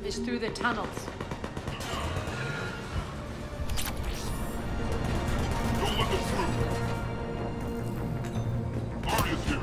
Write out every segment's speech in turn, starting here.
is through the tunnels. Don't let them through. Arya's here.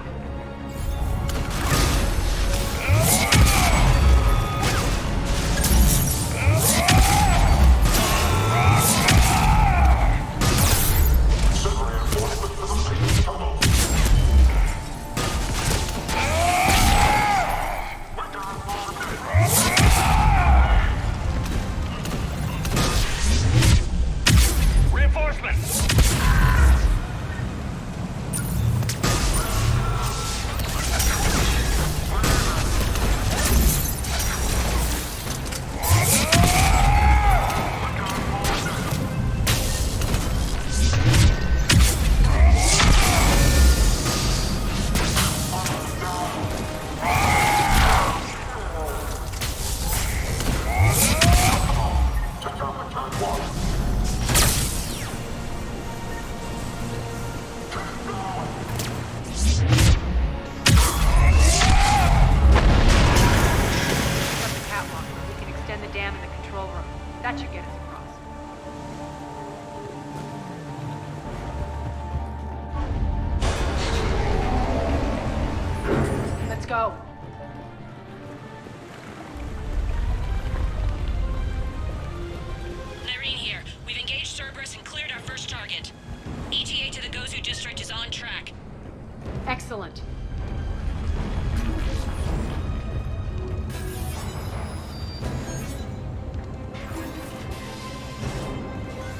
That should get us across. Let's go. Irene here. We've engaged Cerberus and cleared our first target. ETA to the Gozu district is on track. Excellent.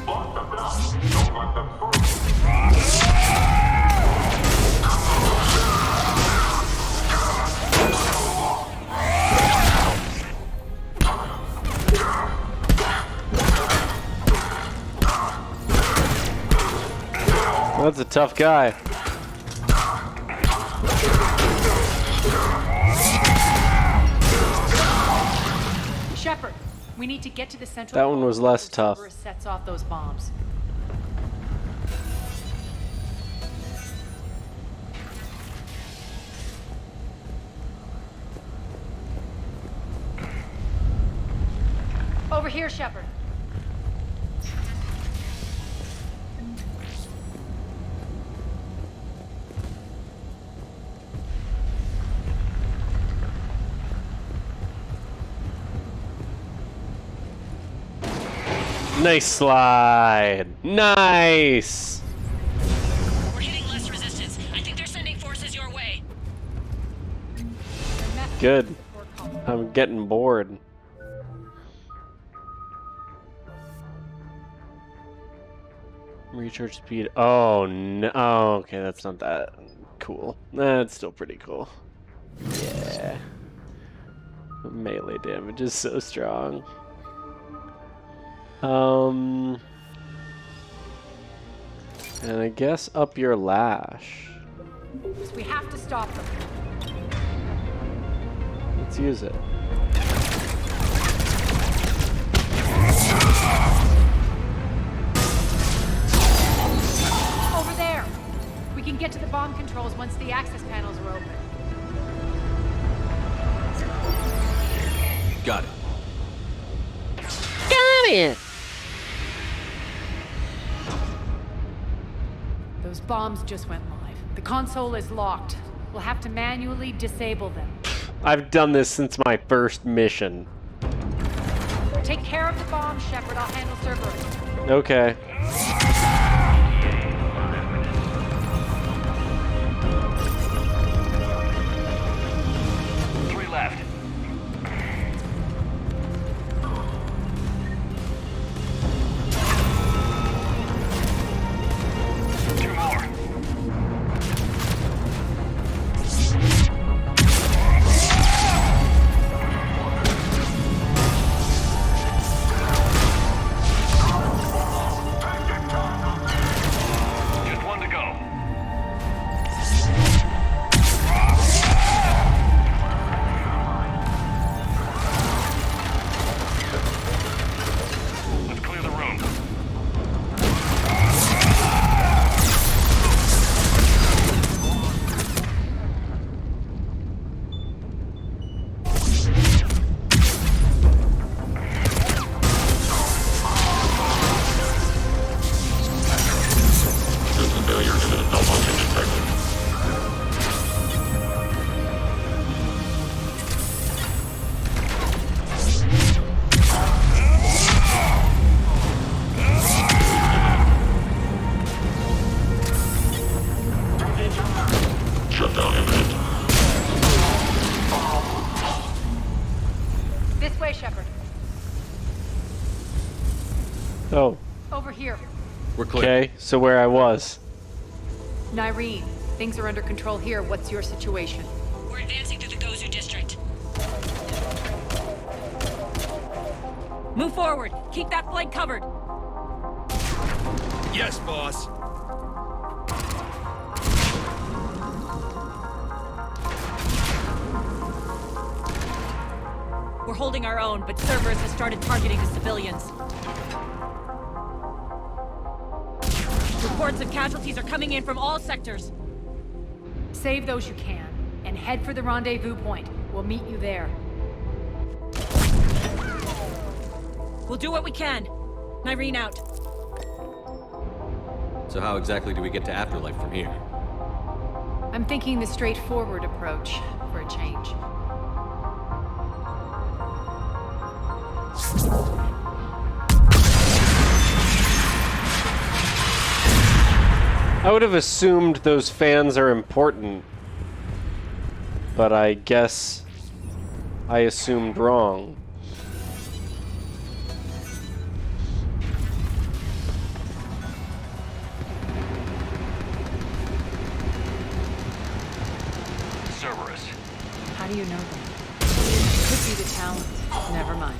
Lock them down. Don't let them through. That's a tough guy. Shepard, we need to get to the central. That one was less tough. Cerberus sets off those bombs. Over here, Shepard. Nice slide. Nice. We're hitting less resistance. I think they're sending forces your way. Good. I'm getting bored. Recharge speed. Oh no. Oh, okay, that's not that cool. That's still pretty cool. Yeah. Melee damage is so strong. And I guess up your lash. We have to stop them. Let's use it. Over there. We can get to the bomb controls once the access panels are open. Got it. Got it! Those bombs just went live. The console is locked. We'll have to manually disable them. I've done this since my first mission. Take care of the bombs, Shepard. I'll handle Cerberus. Okay. Three left. Two more. This way, Shepard. Oh, Over here. We're clear. okay. So where I was. Nyreen, things are under control here. What's your situation? We're advancing through the Gozu district. Move forward. Keep that flank covered. Yes, boss. We're holding our own, but Cerberus has started targeting the civilians. Reports of casualties are coming in from all sectors. Save those you can, and head for the rendezvous point. We'll meet you there. We'll do what we can. Nyreen out. So how exactly do we get to Afterlife from here? I'm thinking the straightforward approach for a change. I would have assumed those fans are important, but I guess I assumed wrong. Cerberus. How do you know that? Could be the talent. Never mind.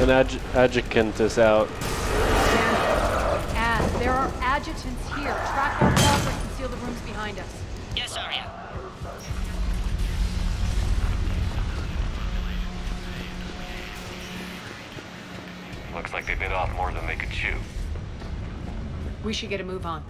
An adjutant is out. There are adjutants here. Track our progress and seal the rooms behind us. Yes, Arya. Looks like they bit off more than they could chew. We should get a move on.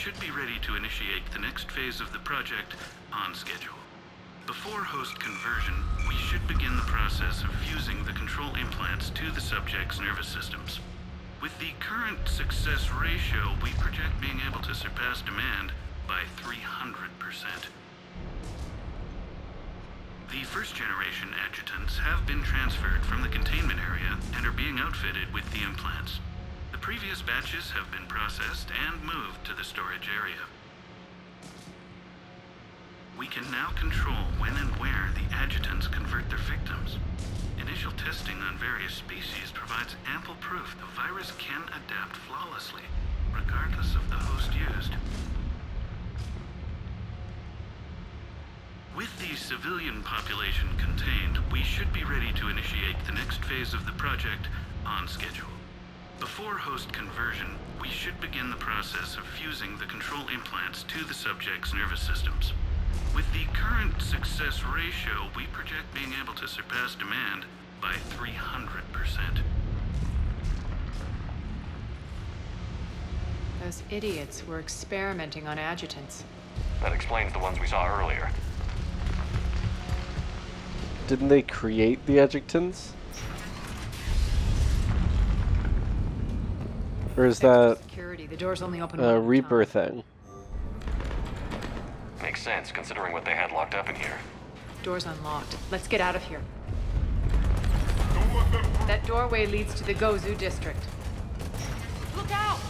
Should be ready to initiate the next phase of the project on schedule. Before host conversion, we should begin the process of fusing the control implants to the subject's nervous systems. With the current success ratio, we project being able to surpass demand by 300%. The first generation adjutants have been transferred from the containment area and are being outfitted with the implants. The previous batches have been processed and moved to the storage area. We can now control when and where the adjutants convert their victims. Initial testing on various species provides ample proof the virus can adapt flawlessly, regardless of the host used. With the civilian population contained, we should be ready to initiate the next phase of the project on schedule. Before host conversion, we should begin the process of fusing the control implants to the subject's nervous systems. With the current success ratio, we project being able to surpass demand by 300%. Those idiots were experimenting on adjutants. That explains the ones we saw earlier. Didn't they create the adjutants? Or is that Security. The door's only open a one at a Reaper time. thing? Makes sense, considering what they had locked up in here. Door's unlocked. Let's get out of here. That doorway leads to the Gozu district. Look out!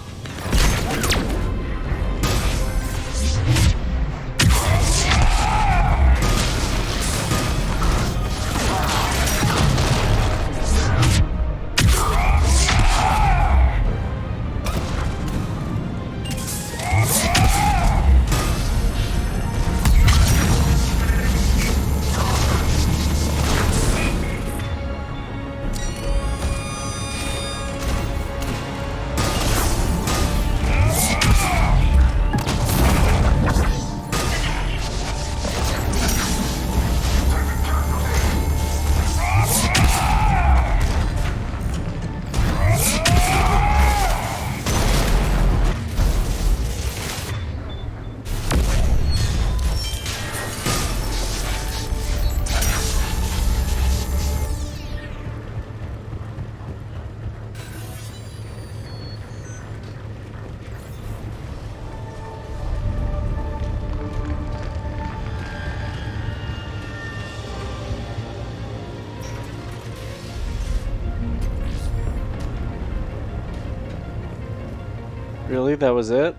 Really? That was it?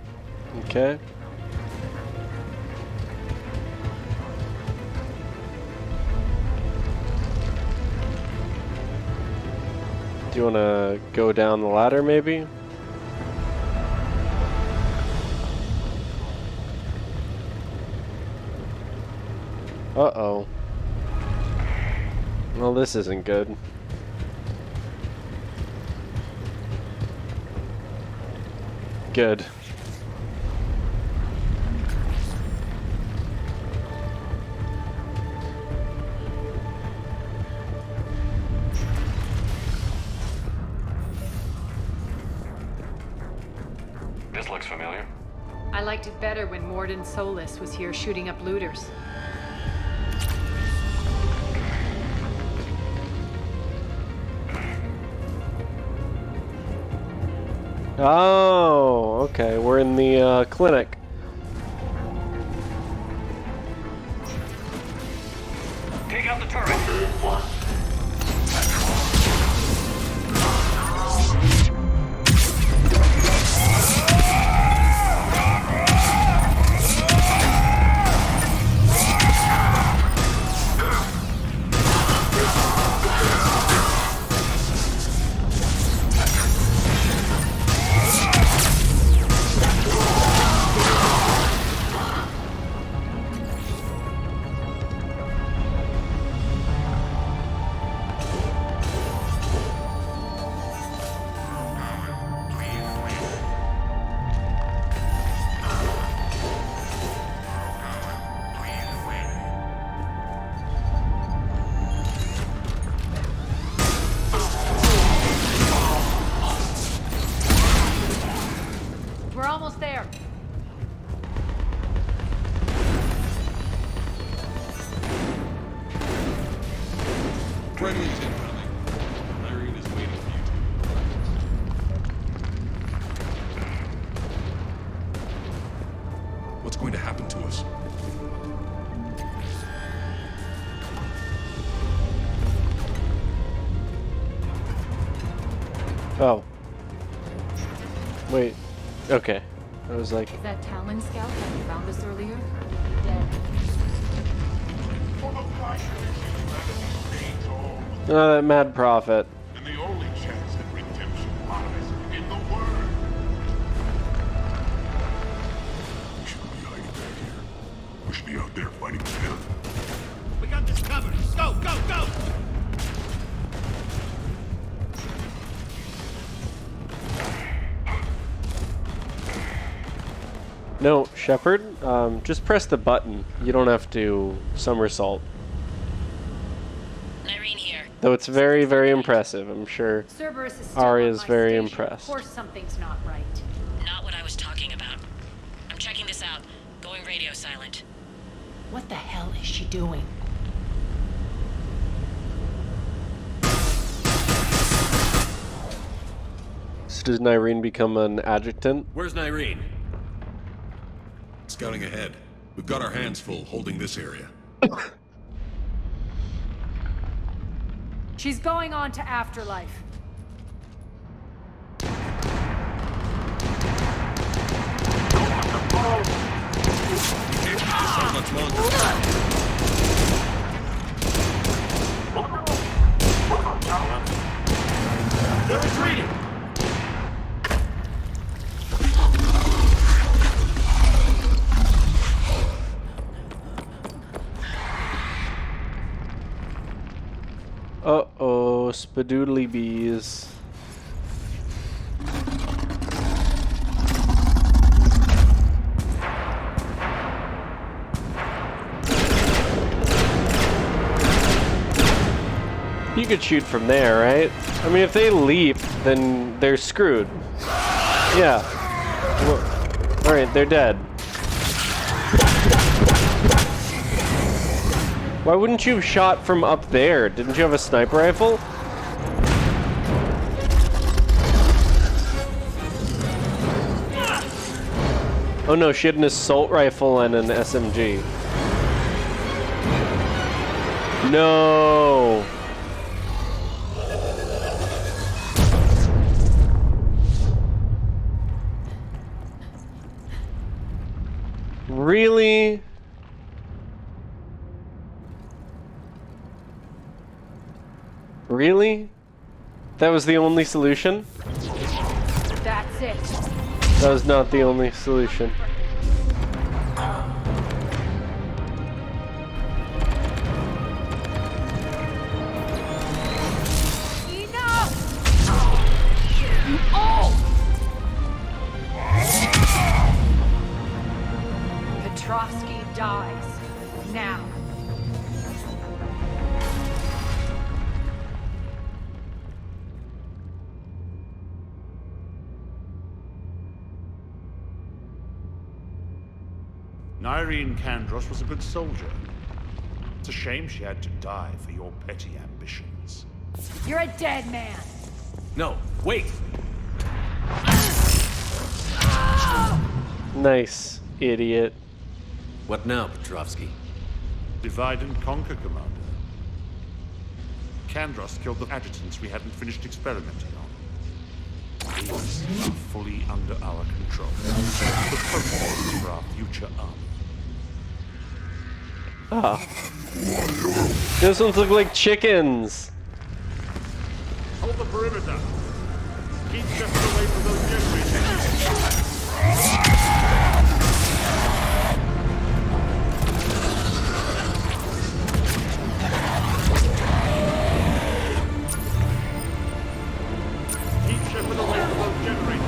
Okay. Do you want to go down the ladder, maybe? Uh-oh. Well, this isn't good. Good. This looks familiar. I liked it better when Morden Solis was here shooting up looters. Oh, okay. We're in the clinic. Take out the turret. We're almost there. Friendly's incoming. Irene is waiting for you two. What's going to happen to us? Oh. Wait. Okay. I was like, Is that Talon scout that you found us earlier? Dead. For the price of humanity stays all. oh, that mad prophet. And the only chance at redemption lies in the word. We shouldn't be hiding back here. We should be out there fighting with him. We got this covered. Go, go, go! No, Shepard, just press the button. You don't have to somersault. Irene here. Though it's very, very impressive. I'm sure Cerberus is still Ari on is my very station. impressed. Of course something's not right. Not what I was talking about. I'm checking this out. Going radio silent. What the hell is she doing? So does Nyreen become an adjutant? Where's Nyreen? Scouting ahead. We've got our hands full holding this area. She's going on to Afterlife. How much longer? They're retreating! Uh-oh, spadoodly bees. You could shoot from there, right? I mean, if they leap, then they're screwed. Yeah. Alright, they're dead. Why wouldn't you have shot from up there? Didn't you have a sniper rifle? Oh no, she had an assault rifle and an SMG. No. Really? That was the only solution? That's it. That was not the only solution. Enough! You all! Petrovsky dies. Now. Irene Kandros was a good soldier. It's a shame she had to die for your petty ambitions. You're a dead man. No, wait! Nice, idiot. What now, Petrovsky? Divide and conquer, Commander. Kandros killed the adjutants we hadn't finished experimenting on. These are fully under our control. The prototypes for our future army. Ah. Those ones look like chickens. Hold the perimeter. Keep Shepard away from those generators. Keep Shepard away from those generators.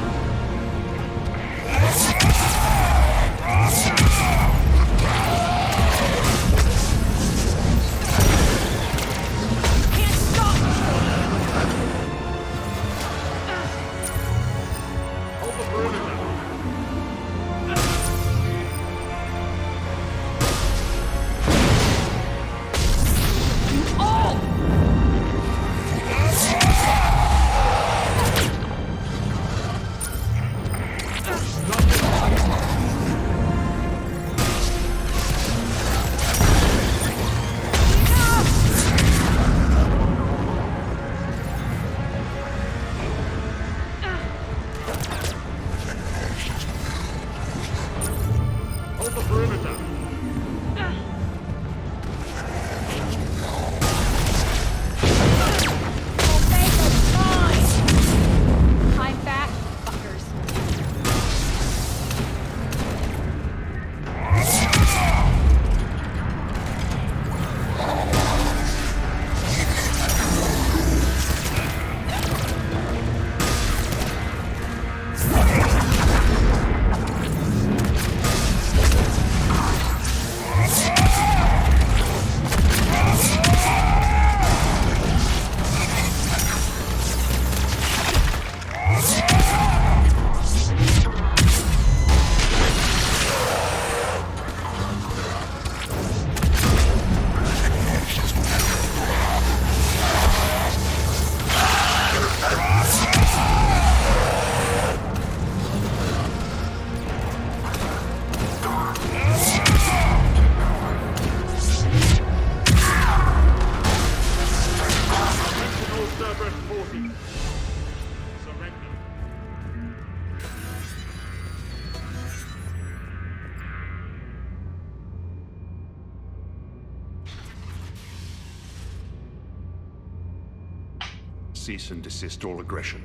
Cease and desist all aggression.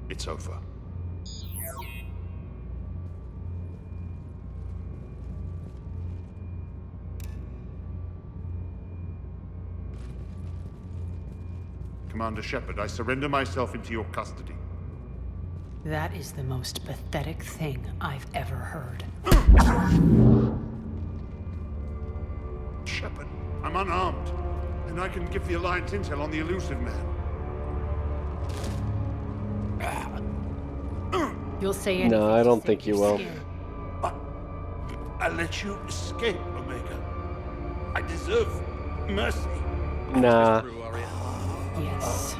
It's over. Commander Shepard, I surrender myself into your custody. That is the most pathetic thing I've ever heard. Shepard, I'm unarmed, and I can give the Alliance intel on the elusive man. You'll say anything. No, I to don't save think you your will. skin. I let you escape, Omega. I deserve mercy. Nah. Yes.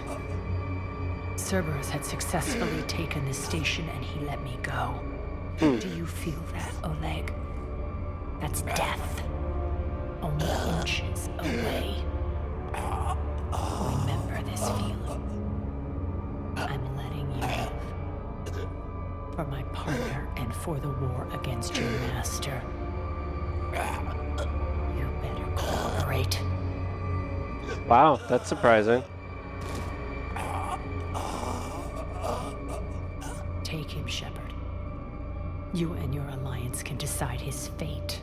Cerberus had successfully taken the station and he let me go. Do you feel that, Oleg? That's death. Only inches away. Remember this feeling. I'm letting you live. For my partner and for the war against your master. You better cooperate. Wow, that's surprising. him, Shepard. You and your alliance can decide his fate.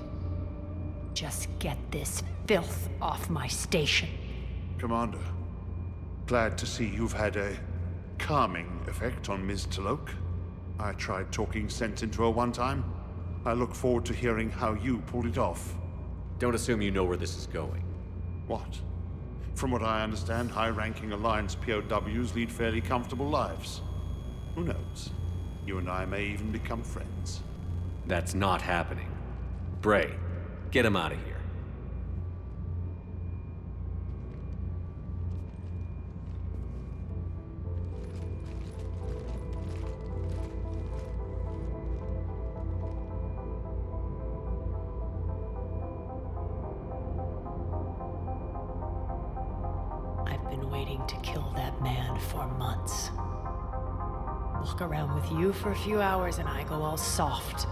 Just get this filth off my station. Commander, glad to see you've had a calming effect on Ms. Talok. I tried talking sense into her one time. I look forward to hearing how you pulled it off. Don't assume you know where this is going. What? From what I understand, high-ranking Alliance POWs lead fairly comfortable lives. Who knows? You and I may even become friends. That's not happening. Bray, get him out of here. I've been waiting to kill that man for months. Walk around with you for a few hours and I go all soft.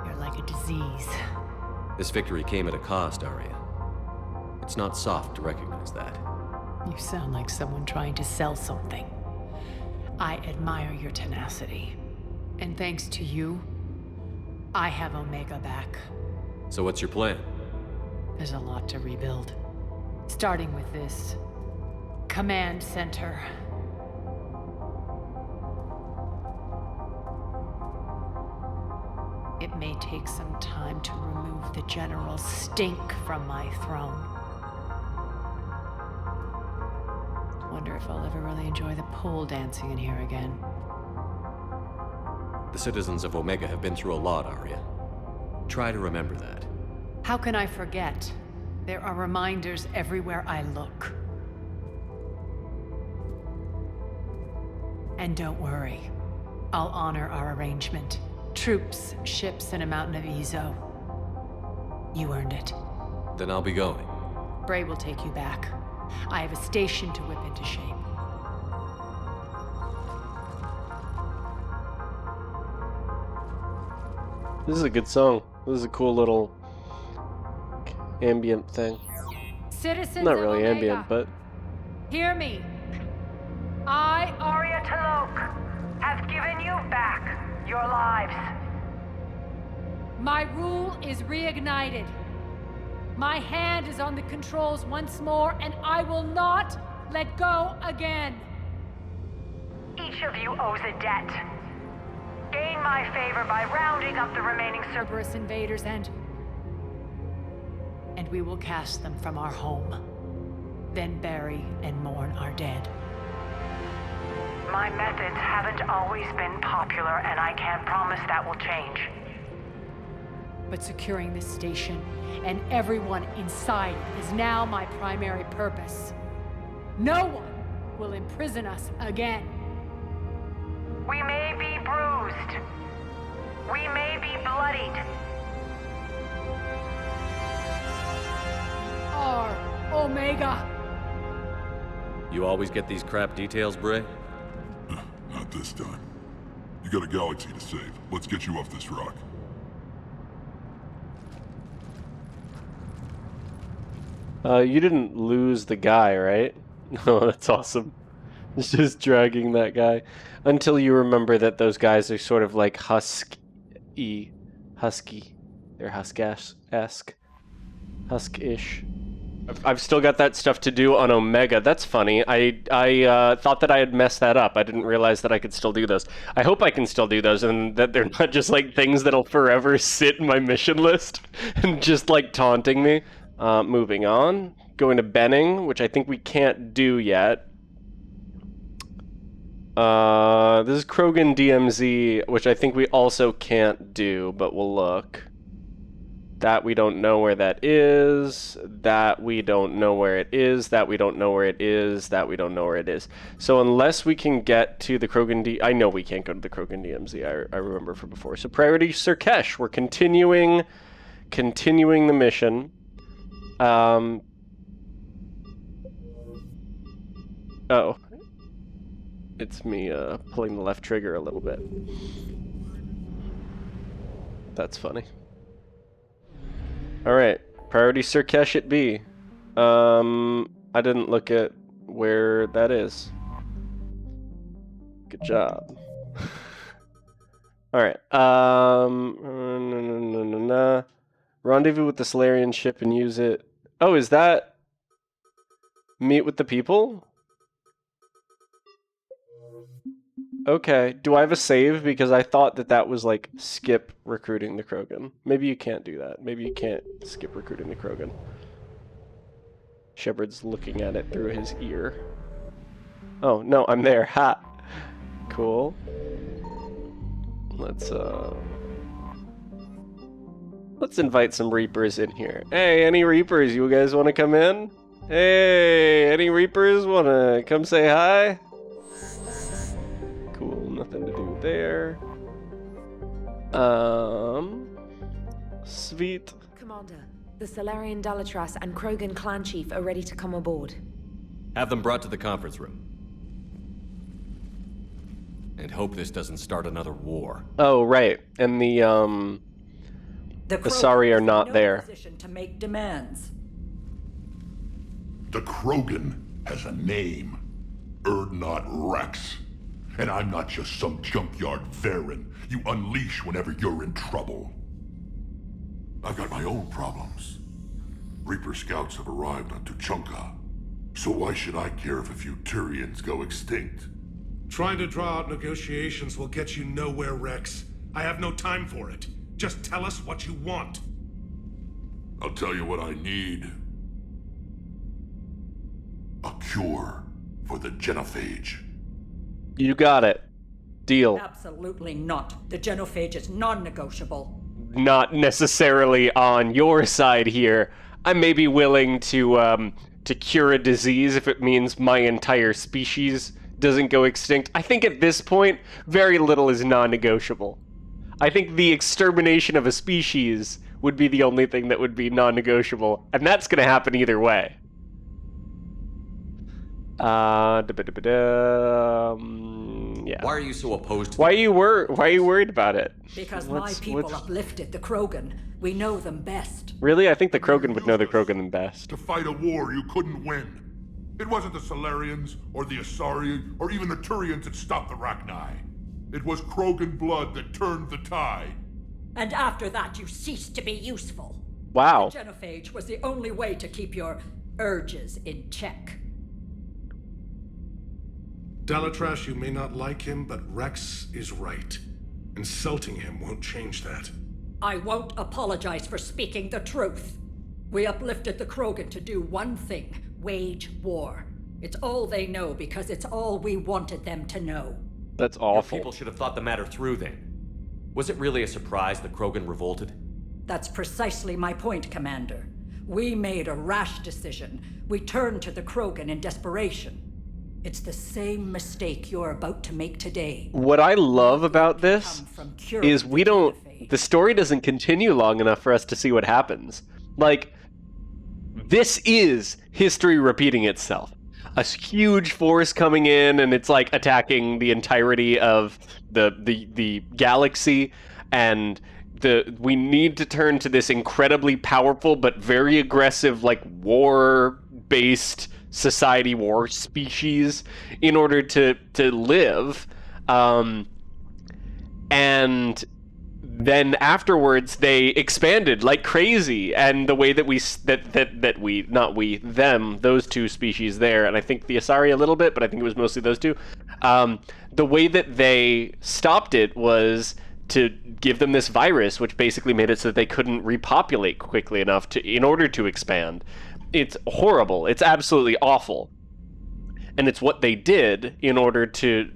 You're like a disease. This victory came at a cost, Arya. It's not soft to recognize that. You sound like someone trying to sell something. I admire your tenacity. And thanks to you, I have Omega back. So what's your plan? There's a lot to rebuild. Starting with this command center. It may take some time to remove the general stink from my throne. Wonder if I'll ever really enjoy the pole dancing in here again. The citizens of Omega have been through a lot, Arya. Try to remember that. How can I forget? There are reminders everywhere I look. And don't worry, I'll honor our arrangement. Troops, ships, and a mountain of Ezo. You earned it. Then I'll be going. Bray will take you back. I have a station to whip into shape. This is a good song. This is a cool little ambient thing. Citizens Not of really Omega, ambient, but hear me. I, Arya Talok, have given you back your lives. My rule is reignited. My hand is on the controls once more, and I will not let go again. Each of you owes a debt. Gain my favor by rounding up the remaining Cerberus invaders and we will cast them from our home. Then bury and mourn our dead. My methods haven't always been popular, and I can't promise that will change. But securing this station and everyone inside is now my primary purpose. No one will imprison us again. We may be bruised. We may be bloodied. Our Omega. You always get these crap details, Bray? Not this time. You got a galaxy to save. Let's get you off this rock. you didn't lose the guy, right? Oh, that's awesome. It's just dragging that guy until you remember that those guys are sort of like husky. They're husk-esque. Husk-ish. I've still got that stuff to do on Omega. That's funny. I thought that I had messed that up. I didn't realize that I could still do those. I hope I can still do those and that they're not just like things that'll forever sit in my mission list and just like taunting me. Moving on. Going to Benning, which I think we can't do yet. This is Krogan DMZ, which I think we also can't do, but we'll look. That we don't know where that is. That we don't know where it is. That we don't know where it is. That we don't know where it is. So unless we can get to the Krogan I know we can't go to the Krogan DMZ. I remember from before. So priority Surkesh. We're continuing the mission. Oh. It's me pulling the left trigger a little bit. That's funny. Alright, priority Surkesh it be. I didn't look at where that is. Good job. All right. Rendezvous with the Solarian ship and use it. Oh, is that meet with the people? Okay. Do I have a save? Because I thought that was like skip recruiting the Krogan. Maybe you can't do that. Maybe you can't skip recruiting the Krogan. Shepard's looking at it through his ear. Oh, no, I'm there. Ha! Cool. Let's invite some Reapers in here. Hey, any Reapers, you guys want to come in? Hey, any Reapers want to come say hi? Cool, nothing to do there. Sweet. Commander, the Solarian Dalatras and Krogan clan chief are ready to come aboard. Have them brought to the conference room. And hope this doesn't start another war. Oh, right. And the Asari are not there. Position to make demands. The Krogan has a name. Urdnot Rex. And I'm not just some junkyard Varen you unleash whenever you're in trouble. I've got my own problems. Reaper scouts have arrived on Tuchanka. So why should I care if a few Turians go extinct? Trying to draw out negotiations will get you nowhere, Rex. I have no time for it. Just tell us what you want. I'll tell you what I need. A cure for the genophage. You got it. Deal. Absolutely not. The genophage is non-negotiable. Not necessarily on your side here. I may be willing to cure a disease if it means my entire species doesn't go extinct. I think at this point, very little is non-negotiable. I think the extermination of a species would be the only thing that would be non-negotiable, and that's going to happen either way. Yeah. Why are you so opposed to Why are you worried about it? Because my people uplifted the Krogan. We know them best. Really? I think the Krogan would know the Krogan best. To fight a war you couldn't win. It wasn't the Solarians, or the Asari, or even the Turians that stopped the Rachni. It was Krogan blood that turned the tide. And after that, you ceased to be useful. Wow. The genophage was the only way to keep your urges in check. Dalatras, you may not like him, but Rex is right. Insulting him won't change that. I won't apologize for speaking the truth. We uplifted the Krogan to do one thing. Wage war. It's all they know because it's all we wanted them to know. That's awful. Your people should have thought the matter through then. Was it really a surprise the Krogan revolted? That's precisely my point, Commander. We made a rash decision. We turned to the Krogan in desperation. It's the same mistake you're about to make today. What I love about this is the story doesn't continue long enough for us to see what happens. Like, this is history repeating itself. A huge force coming in, and it's like attacking the entirety of the galaxy, and we need to turn to this incredibly powerful but very aggressive, like, war-based society, war species, in order to live. And then afterwards they expanded like crazy, and the way that those two species there, and I think the Asari a little bit, but I think it was mostly those two, the way that they stopped it was to give them this virus, which basically made it so that they couldn't repopulate quickly enough in order to expand. It's horrible. It's absolutely awful. And it's what they did in order to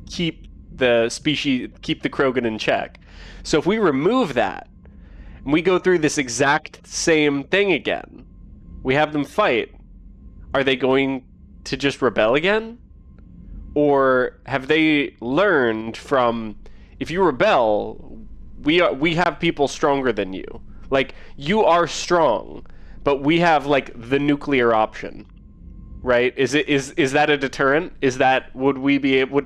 keep the Krogan in check. So if we remove that, and we go through this exact same thing again, we have them fight, are they going to just rebel again? Or have they learned from, if you rebel, we have people stronger than you. Like, you are strong, but we have, like, the nuclear option. Right? Is that a deterrent? Would we be able,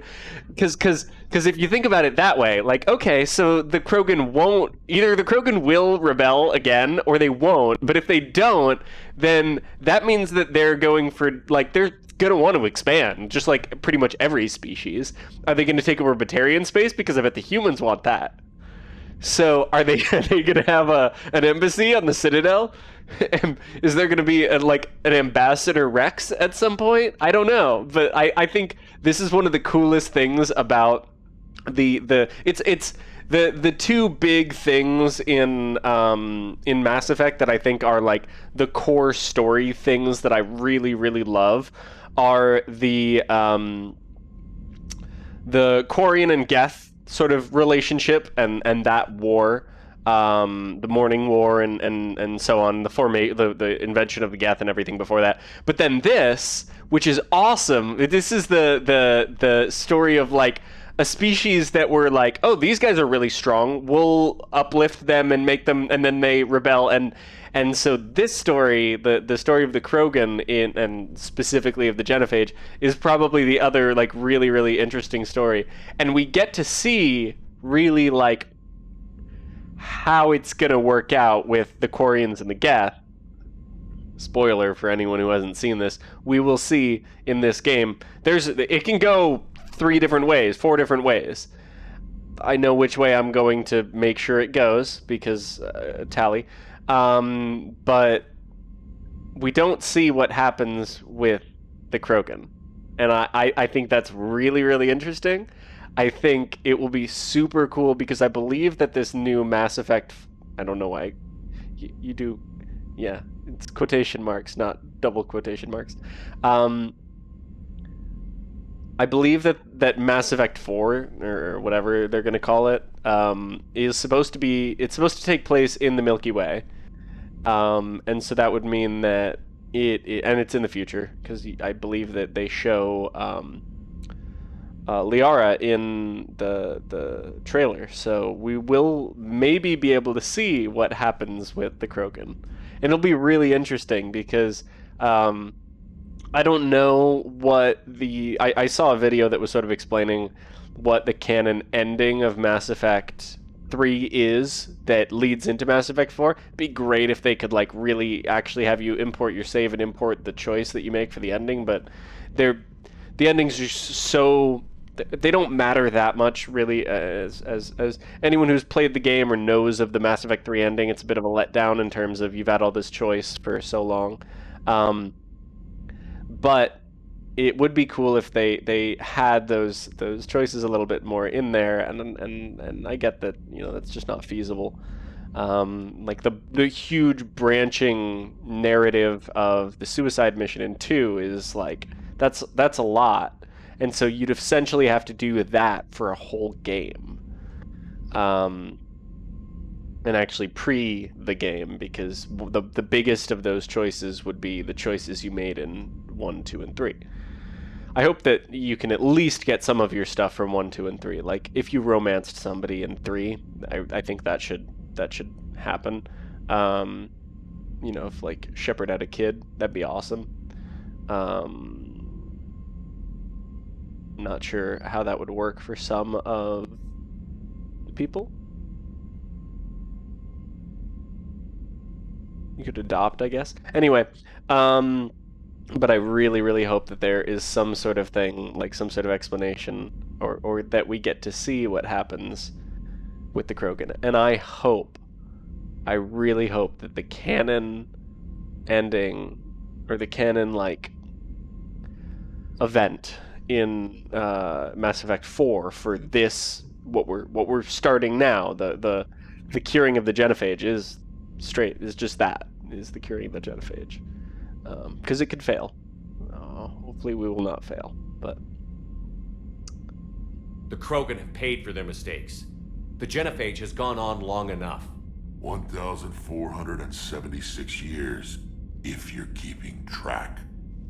because if you think about it that way, like, okay, so the Krogan will rebel again, or they won't, but if they don't, then that means that they're going for, like, they're going to want to expand, just like pretty much every species. Are they going to take over Batarian space? Because I bet the humans want that. So are they going to have an embassy on the Citadel? Is there going to be an Ambassador Rex at some point? I don't know, but I think this is one of the coolest things about it's the two big things in Mass Effect that I think are like the core story things that I really, really love are the Quarian and Geth sort of relationship and that war, the Morning War and so on, the invention of the Geth and everything before that. But then this, which is awesome, this is the story of like a species that were like, oh, these guys are really strong, we'll uplift them and make them, and then they rebel, and so this story, the story of the Krogan and specifically of the Genophage, is probably the other like really, really interesting story. And we get to see really like how it's gonna work out with the Quarians and the Geth. Spoiler for anyone who hasn't seen this, we will see in this game, it can go 4 different ways. I know which way I'm going to make sure it goes because tally. But we don't see what happens with the Krogan. And I think that's really, really interesting. I think it will be super cool because I believe that this new Mass Effect, I don't know why you do, yeah, it's quotation marks, not double quotation marks. I believe that Mass Effect 4 or whatever they're going to call it is supposed to take place in the Milky Way. And so that would mean that and it's in the future because I believe that they show Liara in the trailer. So we will maybe be able to see what happens with the Krogan. And it'll be really interesting because I don't know what I saw a video that was sort of explaining what the canon ending of Mass Effect 3 is that leads into Mass Effect 4. It'd be great if they could like really actually have you import your save and import the choice that you make for the ending, but the endings are so they don't matter that much really as anyone who's played the game or knows of the Mass Effect 3 ending. It's a bit of a letdown in terms of you've had all this choice for so long. But it would be cool if they had those choices a little bit more in there, and I get that, you know, that's just not feasible. Like the huge branching narrative of the suicide mission in 2 is like that's a lot, and so you'd essentially have to do that for a whole game, and actually pre the game, because the biggest of those choices would be the choices you made in 1, 2, and 3. I hope that you can at least get some of your stuff from 1, 2, and 3. Like if you romanced somebody in 3, I think that should happen. You know, if like Shepard had a kid, that'd be awesome. Not sure how that would work for some of the people. You could adopt, I guess. Anyway, but I really, really hope that there is some sort of thing, like some sort of explanation, or that we get to see what happens with the Krogan. And I really hope that the canon ending, or the canon, like, event in Mass Effect 4 for this, what we're starting now, the curing of the Genophage is just that, is the curing of the Genophage. Because it could fail. Hopefully we will not fail, but... The Krogan have paid for their mistakes. The Genophage has gone on long enough. 1,476 years, if you're keeping track.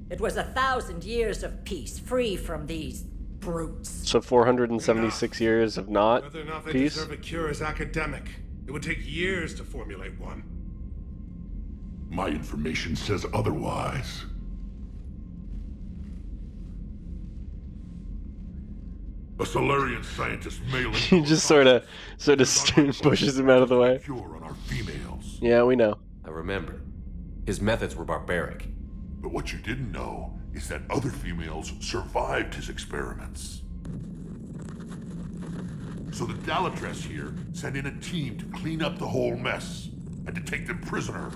It was 1,000 years of peace, free from these brutes. So 476 years of not Whether or not they peace? deserve a cure is academic. It would take years to formulate one. My information says otherwise. A Solarian scientist mailing... He just sort of pushes him out of the way. Cure on our females. Yeah, we know. I remember. His methods were barbaric. But what you didn't know is that other females survived his experiments. So the Dalatress here sent in a team to clean up the whole mess and to take them prisoner.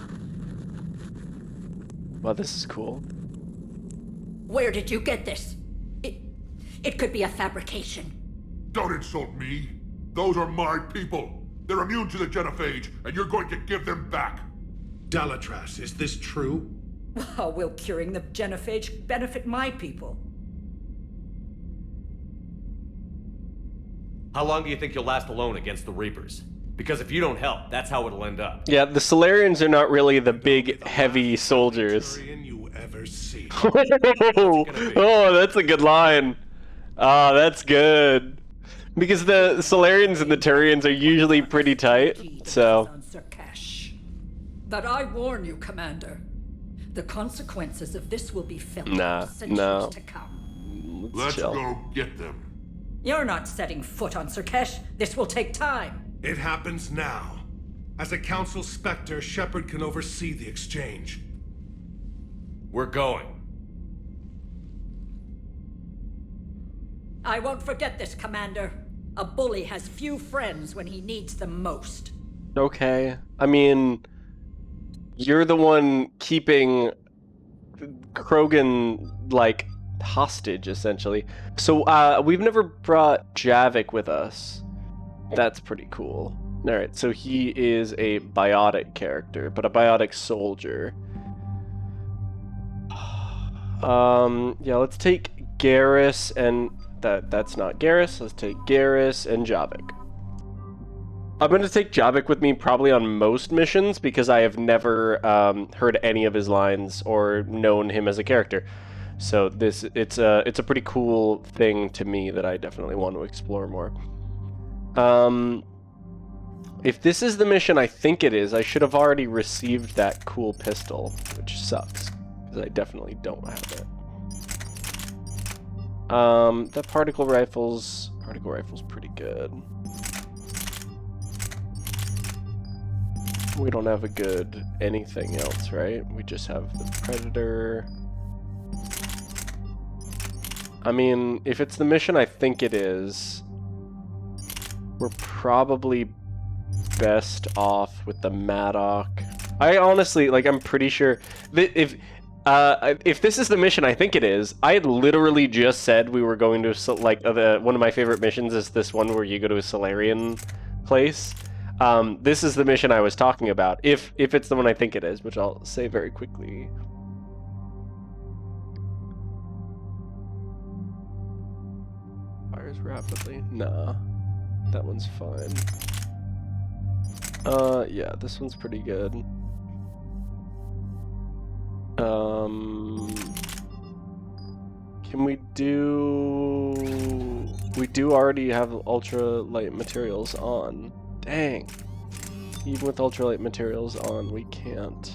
Well, this is cool. Where did you get this? It could be a fabrication. Don't insult me. Those are my people. They're immune to the genophage, and you're going to give them back. Dalatrass, is this true? How will curing the genophage benefit my people? How long do you think you'll last alone against the Reapers? Because if you don't help, that's how it'll end up. Yeah, the Solarians are not really the big, heavy soldiers. You ever see? Oh, that's a good line. Ah, that's good. Because the Solarians and the Turians are usually pretty tight, so... But I warn you, Commander. The consequences of this will be felt Nah, for centuries no. to come. Let's go get them. You're not setting foot on Surkesh. This will take time. It happens now. As a Council Spectre, Shepard can oversee the exchange. We're going. I won't forget this, Commander. A bully has few friends when he needs them most. Okay. I mean, you're the one keeping Krogan, like, hostage, essentially. So, we've never brought Javik with us. That's pretty cool. Alright, so he is a biotic character, but a biotic soldier. Yeah, let's take Garrus and... That's not Garrus. Let's take Garrus and Javik. I'm going to take Javik with me probably on most missions because I have never heard any of his lines or known him as a character. So it's a pretty cool thing to me that I definitely want to explore more. If this is the mission I think it is, I should have already received that cool pistol, which sucks because I definitely don't have it. The particle rifle's pretty good. We don't have a good anything else, right? We just have the Predator. I mean, if it's the mission I think it is, we're probably best off with the Maddock. I honestly, like, I'm pretty sure that if this is the mission I think it is, I had literally just said we were going to, like, one of my favorite missions is this one where you go to a Solarian place. This is the mission I was talking about, if it's the one I think it is, which I'll say very quickly. Fires rapidly? Nah. That one's fine. Yeah, this one's pretty good. Can we do... We do already have ultralight materials on. Dang. Even with ultralight materials on, we can't.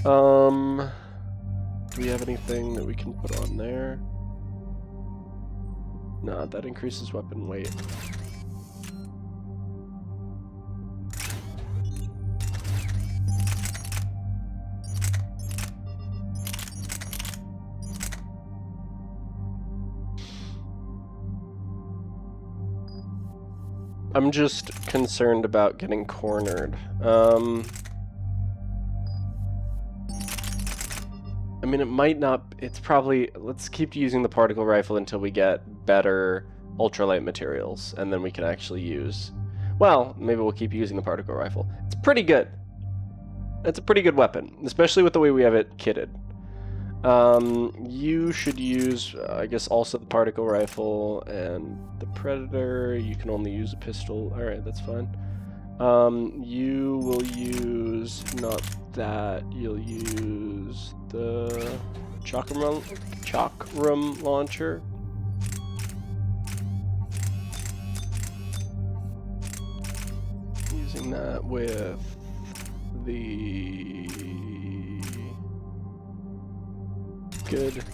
Do we have anything that we can put on there? Nah, that increases weapon weight. I'm just concerned about getting cornered. I mean, it might not... It's probably... Let's keep using the particle rifle until we get better ultralight materials, and then we can actually use... Well, maybe we'll keep using the particle rifle. It's pretty good. It's a pretty good weapon, especially with the way we have it kitted. You should use, I guess, also the particle rifle and the Predator. You can only use a pistol. Alright, that's fine. You will use, not that, you'll use the Chakram launcher. Using that with the... Good.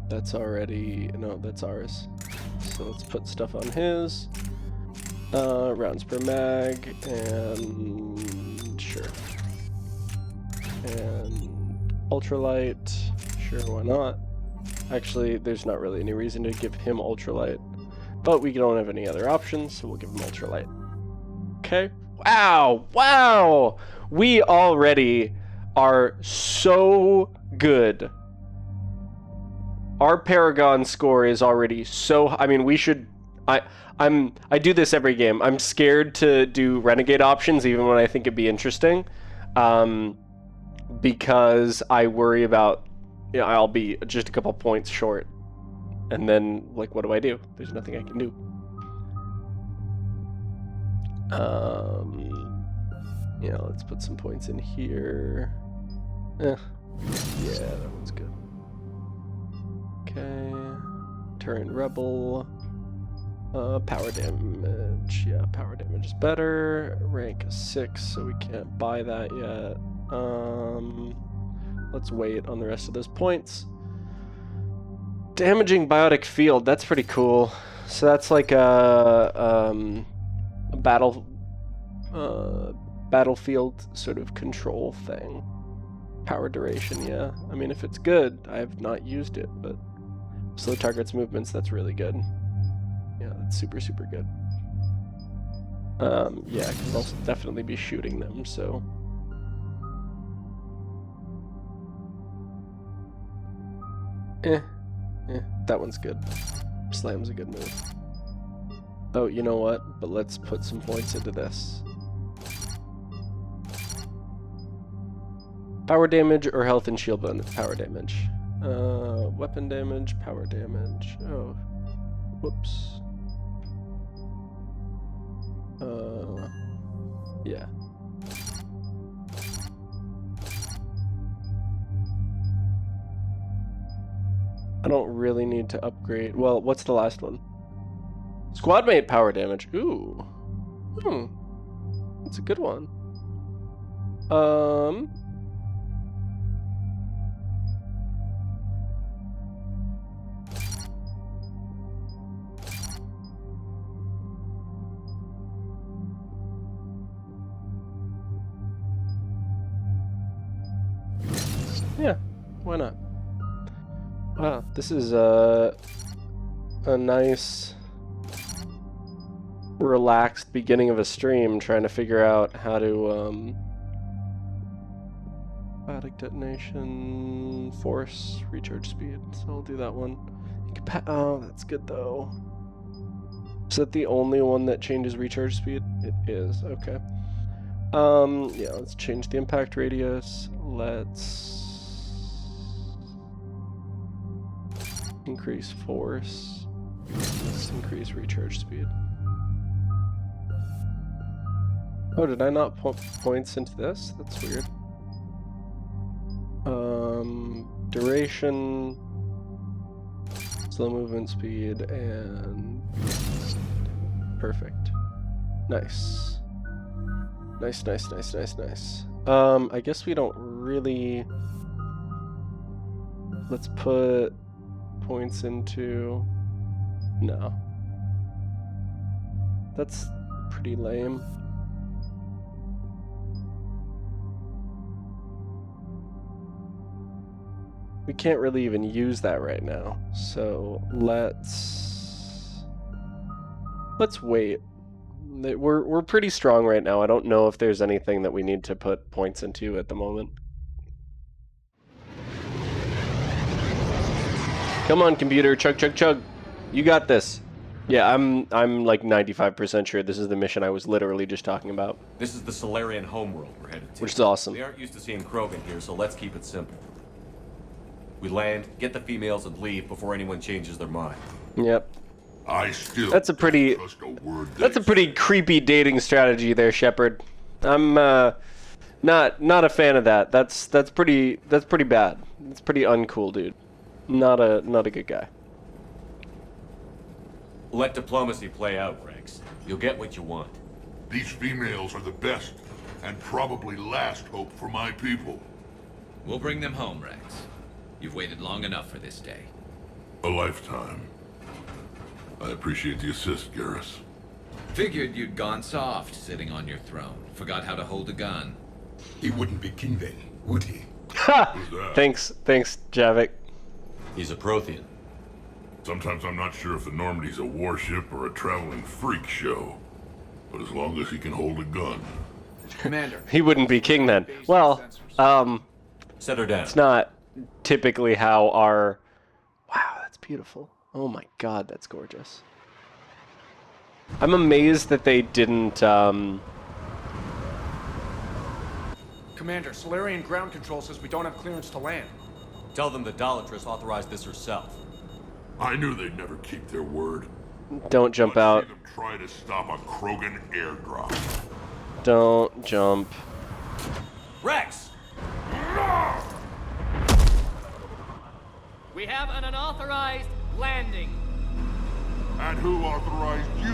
That's already... No, that's ours. So let's put stuff on his. Rounds per mag, and sure. And ultralight, sure, why not? Actually, there's not really any reason to give him ultralight, but we don't have any other options, so we'll give him ultralight. Okay. Wow, wow! We already are so good. Our Paragon score is already so, I mean, we should, I do this every game. I'm scared to do Renegade options even when I think it'd be interesting, because I worry about, you know, I'll be just a couple points short, and then, like, what do? There's nothing I can do. Yeah, let's put some points in here. Yeah, that one's good. Okay, Turret Rebel. Power damage. Yeah, power damage is better. Rank is 6, so we can't buy that yet. Let's wait on the rest of those points. Damaging biotic field. That's pretty cool. So that's like a battlefield sort of control thing. Power duration. Yeah. I mean, if it's good, I have not used it, but slow targets movements. That's really good. Yeah, that's super, super good. Yeah, because I'll definitely be shooting them, so. That one's good. Slam's a good move. Oh, you know what? But let's put some points into this. Power damage or health and shield bonus? Power damage. Weapon damage, power damage. Oh, whoops. Yeah. I don't really need to upgrade. Well, what's the last one? Squad mate power damage. Ooh. That's a good one. Yeah, why not? Wow, this is a nice, relaxed beginning of a stream, trying to figure out how to biotic detonation, force, recharge speed. So I'll do that one. Oh, that's good though. Is that the only one that changes recharge speed? It is. Okay. Yeah, let's change the impact radius. Let's increase force. Let's increase recharge speed. Oh, did I not put points into this? That's weird. Duration, slow movement speed, and perfect. Nice. Nice, nice, nice, nice, nice. I guess we don't really. Let's put points into. No. That's pretty lame. We can't really even use that right now, so let's wait. We're pretty strong right now. I don't know if there's anything that we need to put points into at the moment. Come on, computer, chug, chug, chug. You got this. Yeah, I'm like 95% sure this is the mission I was literally just talking about. This is the Solarian homeworld we're headed to. Which is awesome. We aren't used to seeing Krogan here, so let's keep it simple. We land, get the females, and leave before anyone changes their mind. Yep. I still That's a pretty creepy dating strategy there, Shepard. I'm not a fan of that. That's pretty bad. It's pretty uncool, dude. Not a good guy. Let diplomacy play out, Rex. You'll get what you want. These females are the best and probably last hope for my people. We'll bring them home, Rex. You've waited long enough for this day. A lifetime. I appreciate the assist, Garrus. Figured you'd gone soft sitting on your throne. Forgot how to hold a gun. He wouldn't be king then, would he? Ha! Who's that? Thanks, Javik. He's a Prothean. Sometimes I'm not sure if the Normandy's a warship or a traveling freak show. But as long as he can hold a gun. Commander. He wouldn't be king then. Well, Set her down. it's not typically how our... Wow, that's beautiful. Oh my god, that's gorgeous. I'm amazed that they didn't, Commander, Solarian ground control says we don't have clearance to land. Tell them the Dolatress authorized this herself. I knew they'd never keep their word. Don't jump out. See them try to stop a Krogan airdrop. Don't jump. Rex! We have an unauthorized landing. And who authorized you